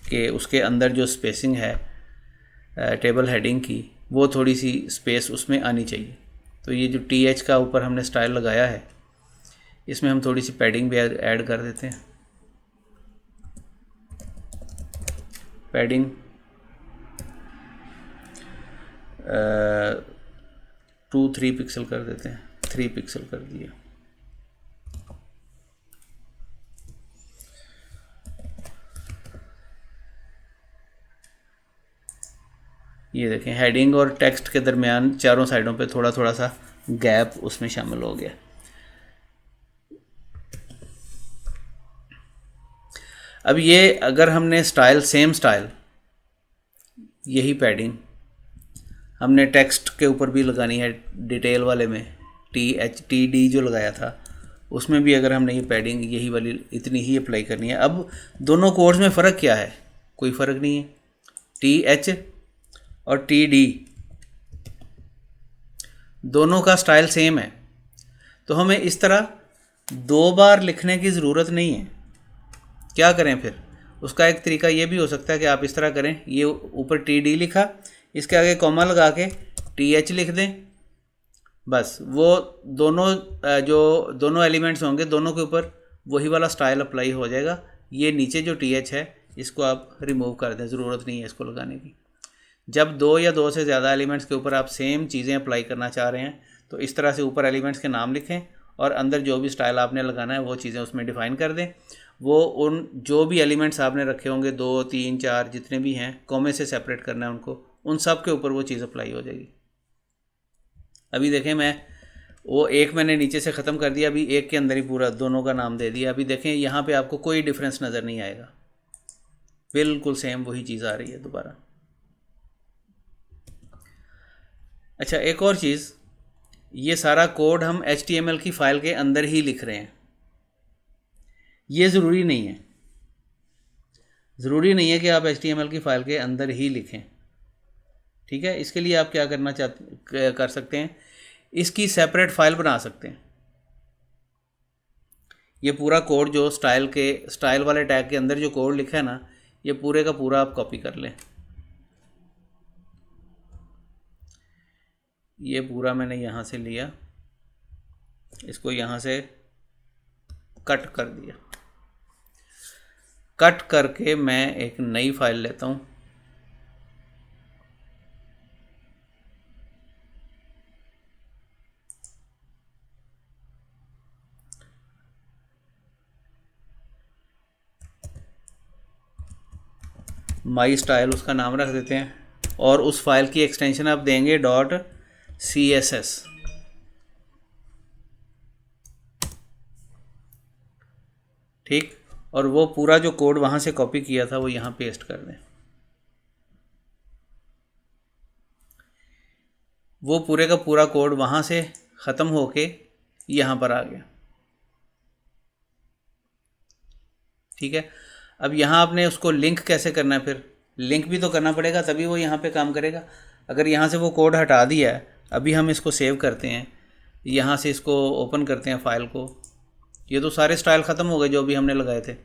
कि उसके अंदर जो स्पेसिंग है टेबल हेडिंग की, वो थोड़ी सी स्पेस उसमें आनी चाहिए। तो ये जो TH का ऊपर हमने स्टाइल लगाया है, इसमें हम थोड़ी सी पैडिंग भी ऐड कर देते हैं। पैडिंग 2-3 पिक्सल कर देते हैं, 3 पिक्सल कर दिया। ये देखें, हेडिंग और टेक्स्ट के दरमियान चारों साइडों पे थोड़ा थोड़ा सा गैप उसमें शामिल हो गया। अब ये अगर हमने स्टाइल, सेम स्टाइल, यही पैडिंग हमने टेक्स्ट के ऊपर भी लगानी है, डिटेल वाले में TD जो लगाया था उसमें भी अगर हमने ये पैडिंग यही वाली इतनी ही अप्लाई करनी है। अब दोनों कोड्स में फ़र्क क्या है? कोई फ़र्क नहीं है। TH और TD दोनों का स्टाइल सेम है, तो हमें इस तरह 2 बार लिखने की ज़रूरत नहीं है। क्या करें फिर? उसका एक तरीका ये भी हो सकता है कि आप इस तरह करें, ये ऊपर TD लिखा, इसके आगे कॉमा लगा के TH लिख दें। बस वो जो दोनों एलिमेंट्स होंगे, दोनों के ऊपर वही वाला स्टाइल अप्लाई हो जाएगा। ये नीचे जो TH है इसको आप रिमूव कर दें, ज़रूरत नहीं है इसको लगाने की। जब 2 या 2 से ज़्यादा एलिमेंट्स के ऊपर आप सेम चीज़ें अप्लाई करना चाह रहे हैं, तो इस तरह से ऊपर एलिमेंट्स के नाम लिखें और अंदर जो भी स्टाइल आपने लगाना है वो चीज़ें उसमें डिफ़ाइन कर दें। वो उन जो भी एलिमेंट्स आपने रखे होंगे 2, 3, 4 जितने भी हैं, कॉमे से सेपरेट करना है उनको, उन सब के ऊपर वो चीज़ अप्लाई हो जाएगी। अभी देखें, वो एक मैंने नीचे से ख़त्म कर दिया, अभी एक के अंदर ही पूरा दोनों का नाम दे दिया। अभी देखें यहाँ पे आपको कोई डिफरेंस नज़र नहीं आएगा, बिल्कुल सेम वही चीज़ आ रही है दोबारा। अच्छा, एक और चीज़, ये सारा कोड हम HTML की फ़ाइल के अंदर ही लिख रहे हैं। ये ज़रूरी नहीं है, ज़रूरी नहीं है कि आप HTML की फ़ाइल के अंदर ही लिखें। ठीक है, इसके लिए आप क्या कर सकते हैं, इसकी सेपरेट फ़ाइल बना सकते हैं। ये पूरा कोड जो स्टाइल वाले टैग के अंदर जो कोड लिखा है ना, ये पूरे का पूरा आप कॉपी कर लें। ये पूरा मैंने यहाँ से लिया, इसको यहाँ से कट कर दिया। कट करके मैं एक नई फाइल लेता हूँ, माई स्टाइल उसका नाम रख देते हैं और उस फाइल की एक्सटेंशन आप देंगे .css। ठीक, और वो पूरा जो कोड वहाँ से कॉपी किया था वो यहाँ पेस्ट कर दें। वो पूरे का पूरा कोड वहाँ से ख़त्म होके यहाँ पर आ गया। ठीक है, अब यहाँ आपने उसको लिंक कैसे करना है, फिर लिंक भी तो करना पड़ेगा तभी वो यहाँ पे काम करेगा। अगर यहाँ से वो कोड हटा दिया है, अभी हम इसको सेव करते हैं, यहाँ से इसको ओपन करते हैं फाइल को, ये तो सारे स्टाइल ख़त्म हो गए जो भी हमने लगाए थे।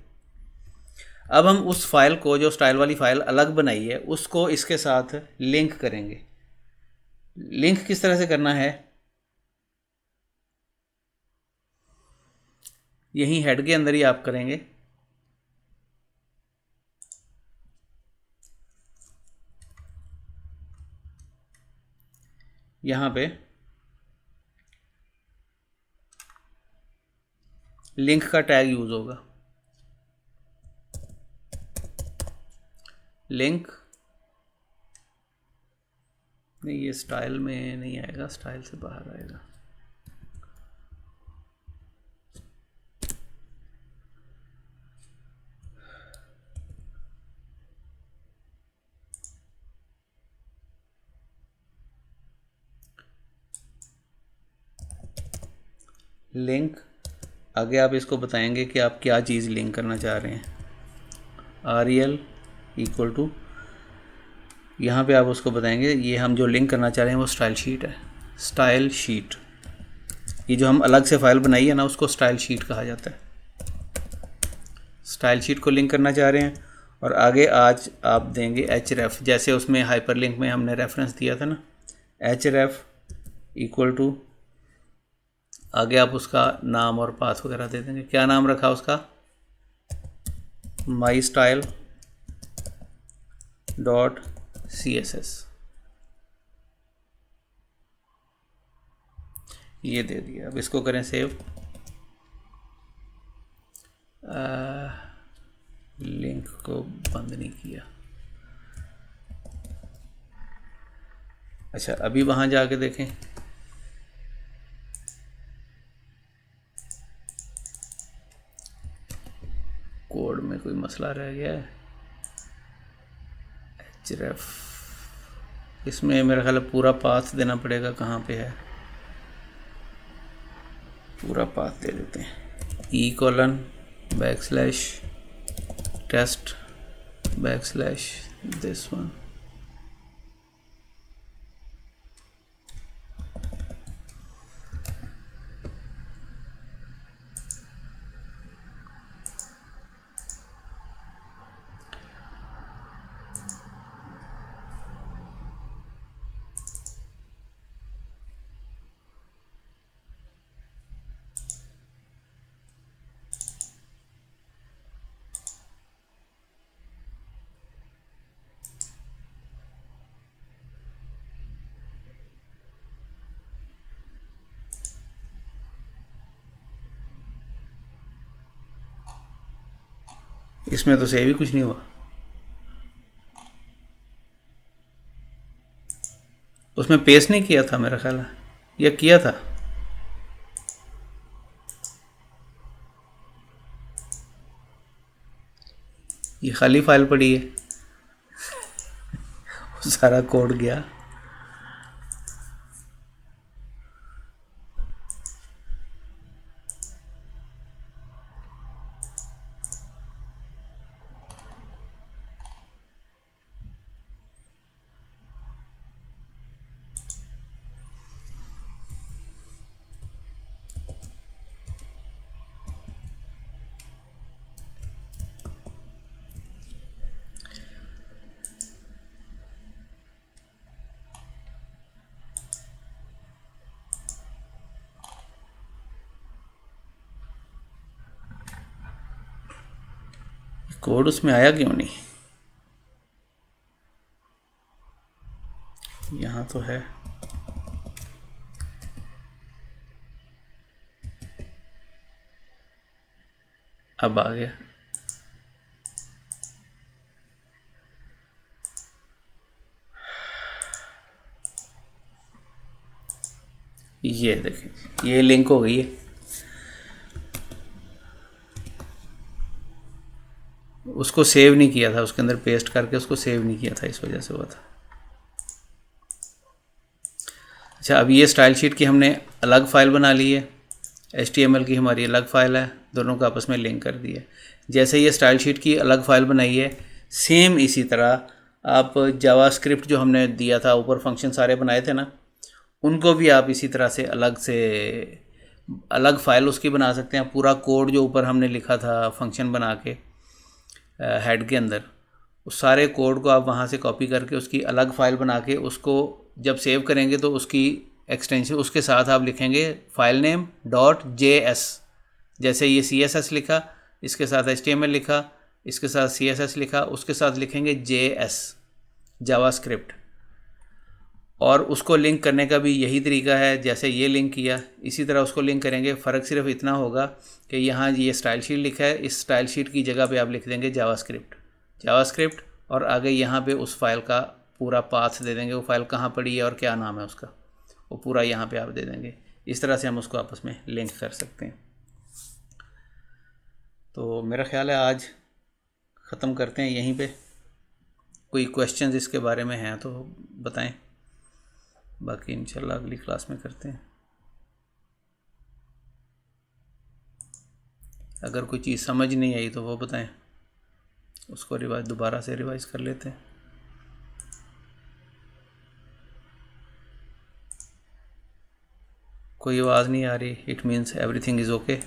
अब हम उस फाइल को, जो स्टाइल वाली फाइल अलग बनाई है, उसको इसके साथ लिंक करेंगे। लिंक किस तरह से करना है, यहीं हेड के अंदर ही आप करेंगे। यहाँ पे लिंक का टैग यूज़ होगा, लिंक नहीं, ये स्टाइल में नहीं आएगा, स्टाइल से बाहर आएगा। लिंक, आगे आप इसको बताएंगे कि आप क्या चीज़ लिंक करना चाह रहे हैं। REL इक्वल टू, यहाँ पे आप उसको बताएंगे ये हम जो लिंक करना चाह रहे हैं वो स्टाइल शीट है। स्टाइल शीट, ये जो हम अलग से फाइल बनाई है ना, उसको स्टाइल शीट कहा जाता है। स्टाइल शीट को लिंक करना चाह रहे हैं और आगे आज आप देंगे href, जैसे उसमें हाइपरलिंक में हमने रेफरेंस दिया था ना, href इक्वल टू, आगे आप उसका नाम और पाथ वगैरह दे देंगे। क्या नाम रखा उसका, माई स्टाइल .css, ये दे दिया। अब इसको करें सेव। लिंक को बंद नहीं किया। अच्छा, अभी वहाँ जाके देखें, कोड में कोई मसला रह गया है। href, इसमें मेरा ख्याल है पूरा पाथ देना पड़ेगा, कहाँ पे है, पूरा पाथ दे देते हैं। e:/test/this one। इसमें तो सेव ही कुछ नहीं हुआ, उसमें पेस्ट नहीं किया था मेरा ख्याल है, या किया था। ये खाली फाइल पड़ी है वो सारा कोड गया। कोड उसमें आया क्यों नहीं, यहाँ तो है। अब आ गया। ये देखें, ये लिंक हो गई है। उसको सेव नहीं किया था, उसके अंदर पेस्ट करके उसको सेव नहीं किया था, इस वजह से हुआ था। अच्छा, अब ये स्टाइल शीट की हमने अलग फ़ाइल बना ली है, HTML की हमारी अलग फ़ाइल है, दोनों को आपस में लिंक कर दिया। जैसे ये स्टाइल शीट की अलग फ़ाइल बनाई है, सेम इसी तरह आप जावास्क्रिप्ट जो हमने दिया था, ऊपर फंक्शन सारे बनाए थे ना, उनको भी आप इसी तरह से अलग फ़ाइल उसकी बना सकते हैं। पूरा कोड जो ऊपर हमने लिखा था फंक्शन बना के हेड के अंदर, उस सारे कोड को आप वहाँ से कॉपी करके उसकी अलग फ़ाइल बना के उसको जब सेव करेंगे तो उसकी एक्सटेंशन उसके साथ आप लिखेंगे फाइल नेम .js। जैसे ये CSS लिखा, इसके साथ HTML लिखा, इसके साथ CSS लिखा, उसके साथ लिखेंगे JS जावास्क्रिप्ट। और उसको लिंक करने का भी यही तरीका है, जैसे ये लिंक किया इसी तरह उसको लिंक करेंगे। फ़र्क सिर्फ इतना होगा कि यहाँ ये स्टाइल शीट लिखा है, इस स्टाइल शीट की जगह पे आप लिख देंगे जावास्क्रिप्ट और आगे यहाँ पे उस फाइल का पूरा पाथ दे देंगे, वो फाइल कहाँ पड़ी है और क्या नाम है उसका, वो पूरा यहाँ पे आप दे देंगे। इस तरह से हम उसको आपस में लिंक कर सकते हैं। तो मेरा ख्याल है आज ख़त्म करते हैं यहीं पे। कोई क्वेश्चंस इसके बारे में हैं तो बताएं, बाकी इंशाल्लाह अगली क्लास में करते हैं। अगर कोई चीज़ समझ नहीं आई तो वो बताएं, उसको दोबारा से रिवाइज कर लेते हैं। कोई आवाज़ नहीं आ रही, it means everything is okay.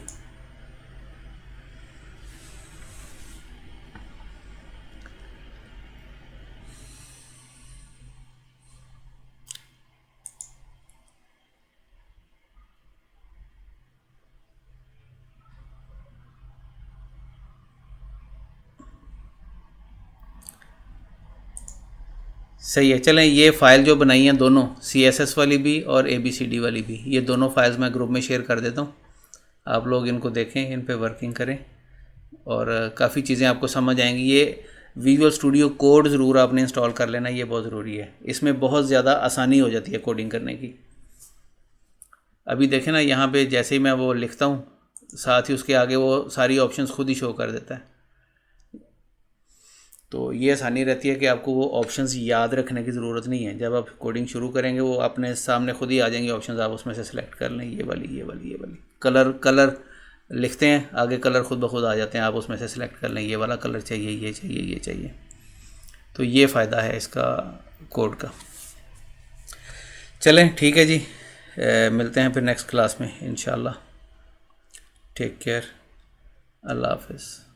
सही है, चलें ये फ़ाइल जो बनाई हैं दोनों, CSS वाली भी और ABCD वाली भी, ये दोनों फाइल्स मैं ग्रुप में शेयर कर देता हूँ। आप लोग इनको देखें, इन पे वर्किंग करें और काफ़ी चीज़ें आपको समझ आएंगी। ये विजुअल स्टूडियो कोड ज़रूर आपने इंस्टॉल कर लेना, ये बहुत ज़रूरी है। इसमें बहुत ज़्यादा आसानी हो जाती है कोडिंग करने की। अभी देखें ना, यहाँ पे जैसे ही मैं वो लिखता हूँ, साथ ही उसके आगे वो सारी ऑप्शंस खुद ही शो कर देता है। तो ये आसानी रहती है कि आपको वो ऑप्शंस याद रखने की ज़रूरत नहीं है। जब आप कोडिंग शुरू करेंगे वो अपने सामने खुद ही आ जाएंगे ऑप्शंस, आप उसमें से सिलेक्ट कर लें, ये वाली। कलर लिखते हैं, आगे कलर खुद ब खुद आ जाते हैं, आप उसमें से सिलेक्ट कर लें, ये वाला कलर चाहिए, ये चाहिए। तो ये फ़ायदा है इसका कोड का। चलें ठीक है जी, मिलते हैं फिर नेक्स्ट क्लास में इंशाल्लाह। टेक केयर, अल्लाह हाफ़िज़।